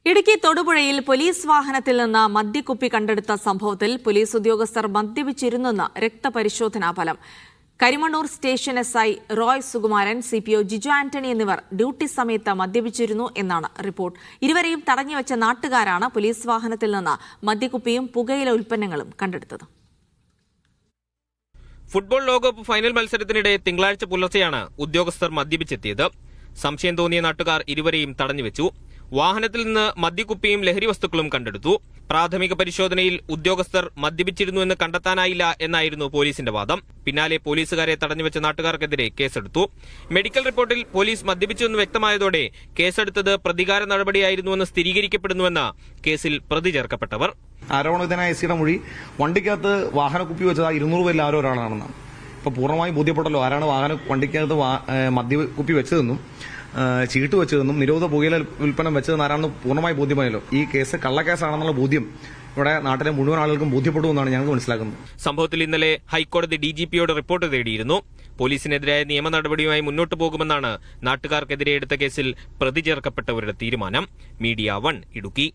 ഇടുക്കി തൊടുപുഴയിൽ പോലീസ് വാഹനത്തിൽ നിന്ന് മദ്യക്കുപ്പി കണ്ടെടുത്ത സംഭവത്തിൽ പോലീസ് ഉദ്യോഗസ്ഥർ മദ്യപിച്ചിരുന്നെന്ന് രക്തപരിശോധനാ ഫലം. Karimannoor station SI Roy Sukumaran, CPO Jiju Antony എന്നിവർ ഡ്യൂട്ടി സമയത്ത് മദ്യപിച്ചിരുന്നു എന്നാണ് റിപ്പോർട്ട്. ഇരുവരെയും തടഞ്ഞുവെച്ച നാട്ടുകാരാണ് പോലീസ് വാഹനത്തിൽ നിന്ന് മദ്യക്കുപ്പിയും പുകയില ഉൽപ്പന്നങ്ങളും കണ്ടെടുത്തത്. ഫുട്ബോൾ ലോകകപ്പ് ഫൈനൽ മത്സരത്തിനിടെ തിങ്കളാഴ്ച പുലർച്ചെയാണ് ഉദ്യോഗസ്ഥർ മദ്യപിച്ചെത്തിയത്. സംശയം തോന്നിയ നാട്ടുകാർ ഇരുവരെയും തടഞ്ഞുവെച്ചു. വാഹനത്തിൽ നിന്ന് മദ്യക്കുപ്പിയും ലഹരി വസ്തുക്കളും കണ്ടെടുത്തു. പ്രാഥമിക പരിശോധനയിൽ ഉദ്യോഗസ്ഥർ മദ്യപിച്ചിരുന്നുവെന്ന് കണ്ടെത്താനായില്ല എന്നായിരുന്നു പോലീസിന്റെ വാദം. പിന്നാലെ പോലീസുകാരെ തടഞ്ഞുവെച്ച നാട്ടുകാർക്കെതിരെ കേസെടുത്തു. മെഡിക്കൽ റിപ്പോർട്ടിൽ പോലീസ് മദ്യപിച്ചുവെന്ന് വ്യക്തമായതോടെ കേസെടുത്തത് പ്രതികാര നടപടിയായിരുന്നുവെന്ന് സ്ഥിരീകരിക്കപ്പെടുന്നുവെന്ന് കേസിൽ പ്രതി ചേർക്കപ്പെട്ടവർ. ആരോപണവിധേയനായ SIയുടെ മൊഴി വണ്ടിക്കകത്ത് വാഹനക്കുപ്പി വെച്ചത് 200 പേരിൽ ആരോ ഒരാളാണെന്നാണ്. ഇപ്പൊ പൂർണ്ണമായും ബോധ്യപ്പെട്ടല്ലോ ആരാണ് വണ്ടിക്കകത്ത് മദ്യക്കുപ്പി വെച്ചതെന്നും ചീട്ട് വെച്ചതെന്നും നിരോധ പുകയില ഉൽപ്പന്നം വെച്ചതെന്ന് ആരാണെന്ന് പൂർണ്ണമായി ബോധ്യമായല്ലോ. ഈ കേസ് കള്ളക്കേസാണെന്നുള്ള ബോധ്യം ഇവിടെ നാട്ടിലെ മുഴുവൻ ആളുകൾക്കും ബോധ്യപ്പെടുമെന്നാണ് ഞങ്ങൾക്ക് മനസ്സിലാക്കുന്നത്. സംഭവത്തിൽ ഇന്നലെ ഹൈക്കോടതി DGPയോട് റിപ്പോർട്ട് തേടിയിരുന്നു. പോലീസിനെതിരായ നിയമ നടപടിയുമായി മുന്നോട്ടു പോകുമെന്നാണ് നാട്ടുകാർക്കെതിരെ എടുത്ത കേസിൽ പ്രതി ചേർക്കപ്പെട്ടവരുടെ തീരുമാനം. മീഡിയ 1 ഇടുക്കി.